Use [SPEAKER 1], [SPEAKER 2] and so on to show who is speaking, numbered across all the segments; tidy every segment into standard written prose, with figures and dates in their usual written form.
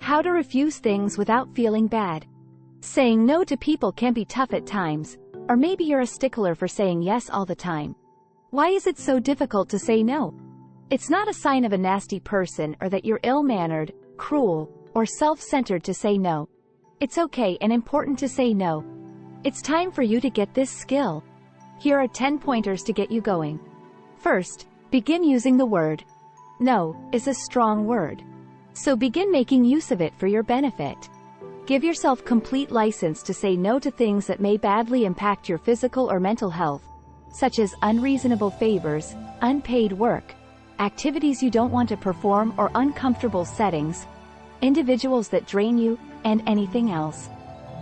[SPEAKER 1] How to refuse things without feeling bad. Saying no to people can be tough at times, or maybe you're a stickler for saying yes all the time. Why is it so difficult to say no? It's not a sign of a nasty person or that you're ill-mannered, cruel, or self-centered to say no. It's okay and important to say no. It's time for you to get this skill. Here are 10 pointers to get you going. First, begin using the word. No is a strong word. So begin making use of it for your benefit. Give yourself complete license to say no to things that may badly impact your physical or mental health, such as unreasonable favors, unpaid work, activities you don't want to perform or uncomfortable settings, individuals that drain you, and anything else.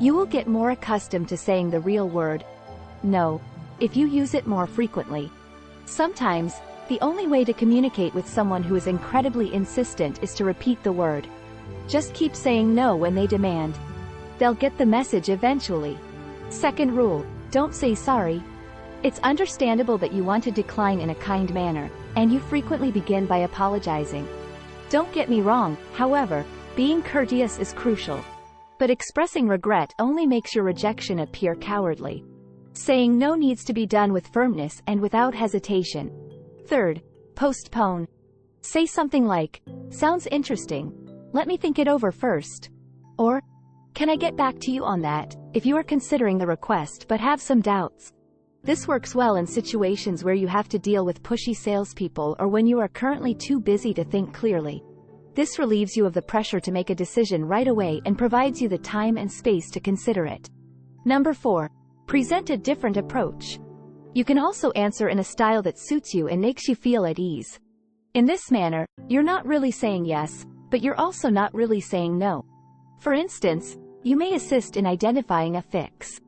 [SPEAKER 1] You will get more accustomed to saying the real word, no, if you use it more frequently. Sometimes, the only way to communicate with someone who is incredibly insistent is to repeat the word. Just keep saying no when they demand. They'll get the message eventually. Second rule, don't say sorry. It's understandable that you want to decline in a kind manner, and you frequently begin by apologizing. Don't get me wrong, however, being courteous is crucial. But expressing regret only makes your rejection appear cowardly. Saying no needs to be done with firmness and without hesitation. Third, postpone. Say something like, sounds interesting. Let me think it over first. Or, can I get back to you on that, if you are considering the request but have some doubts. This works well in situations where you have to deal with pushy salespeople or when you are currently too busy to think clearly. This relieves you of the pressure to make a decision right away and provides you the time and space to consider it. Number 4. Present a different approach. You can also answer in a style that suits you and makes you feel at ease. In this manner, you're not really saying yes, but you're also not really saying no. For instance, you may assist in identifying a fix.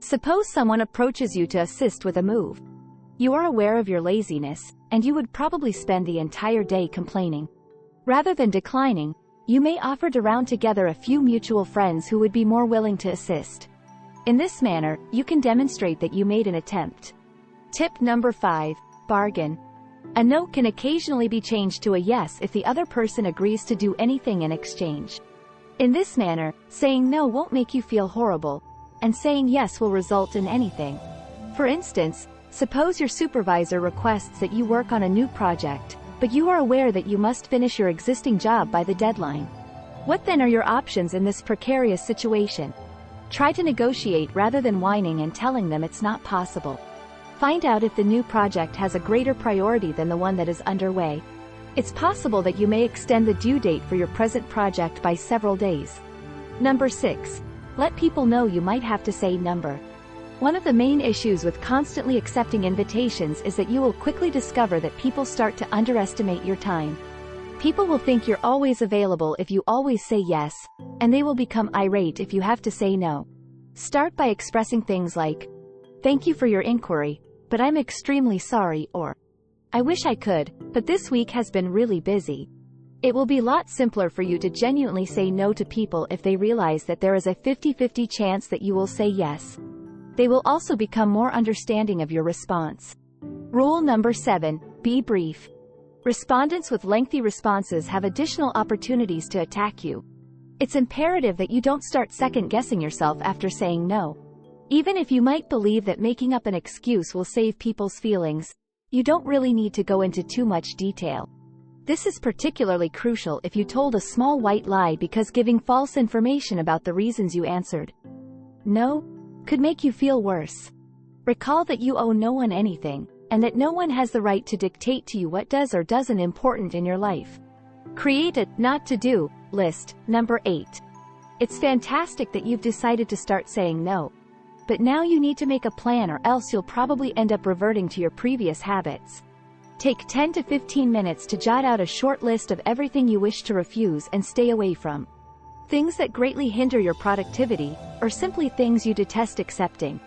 [SPEAKER 1] Suppose someone approaches you to assist with a move. You are aware of your laziness, and you would probably spend the entire day complaining. Rather than declining, you may offer to round together a few mutual friends who would be more willing to assist. In this manner, you can demonstrate that you made an attempt. Tip number 5, bargain. A no can occasionally be changed to a yes if the other person agrees to do anything in exchange. In this manner, saying no won't make you feel horrible, and saying yes will result in anything. For instance, suppose your supervisor requests that you work on a new project, but you are aware that you must finish your existing job by the deadline. What then are your options in this precarious situation? Try to negotiate rather than whining and telling them it's not possible. Find out if the new project has a greater priority than the one that is underway. It's possible that you may extend the due date for your present project by several days. Number 6. Let people know you might have to say no. One of the main issues with constantly accepting invitations is that you will quickly discover that people start to underestimate your time. People will think you're always available if you always say yes, and they will become irate if you have to say no. Start by expressing things like, thank you for your inquiry, but I'm extremely sorry, or I wish I could, but this week has been really busy. It will be a lot simpler for you to genuinely say no to people if they realize that there is a 50-50 chance that you will say yes. They will also become more understanding of your response. Rule number 7, be brief. Respondents with lengthy responses have additional opportunities to attack you. It's imperative that you don't start second-guessing yourself after saying no. Even if you might believe that making up an excuse will save people's feelings, you don't really need to go into too much detail. This is particularly crucial if you told a small white lie because giving false information about the reasons you answered no could make you feel worse. Recall that you owe no one anything, and that no one has the right to dictate to you what does or doesn't important in your life. Create a not to do list. Number 8. It's fantastic that you've decided to start saying no. But now you need to make a plan or else you'll probably end up reverting to your previous habits. Take 10 to 15 minutes to jot out a short list of everything you wish to refuse and stay away from. Things that greatly hinder your productivity, or simply things you detest accepting.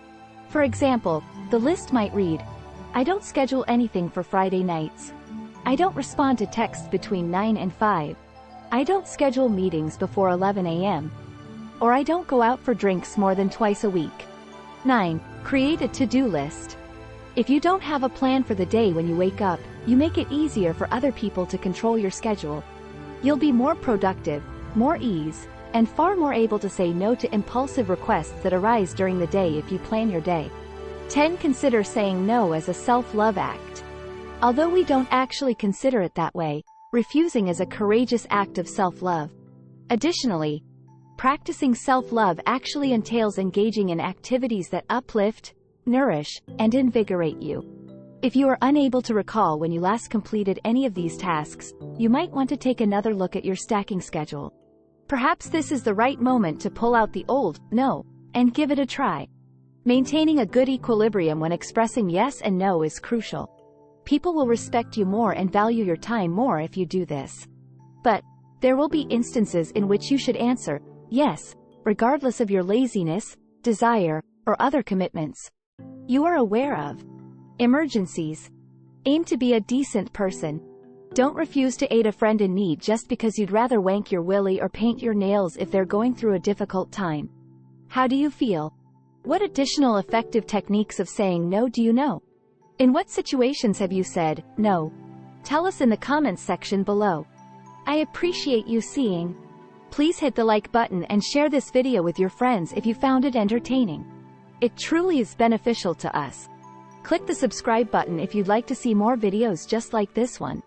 [SPEAKER 1] For example, the list might read, I don't schedule anything for Friday nights. I don't respond to texts between 9 and 5. I don't schedule meetings before 11 a.m. Or I don't go out for drinks more than twice a week. 9. Create a to-do list. If you don't have a plan for the day when you wake up, you make it easier for other people to control your schedule. You'll be more productive, more ease, and far more able to say no to impulsive requests that arise during the day if you plan your day. 10. Consider saying no as a self-love act. Although we don't actually consider it that way, refusing is a courageous act of self-love. Additionally, practicing self-love actually entails engaging in activities that uplift, nourish, and invigorate you. If you are unable to recall when you last completed any of these tasks, you might want to take another look at your stacking schedule. Perhaps this is the right moment to pull out the old no and give it a try. Maintaining a good equilibrium when expressing yes and no is crucial. People will respect you more and value your time more if you do this. But there will be instances in which you should answer yes, regardless of your laziness, desire, or other commitments you are aware of. Emergencies. Aim to be a decent person. Don't refuse to aid a friend in need just because you'd rather wank your willy or paint your nails if they're going through a difficult time. How do you feel? What additional effective techniques of saying no do you know? In what situations have you said no? Tell us in the comments section below. I appreciate you seeing. Please hit the like button and share this video with your friends if you found it entertaining. It truly is beneficial to us. Click the subscribe button if you'd like to see more videos just like this one.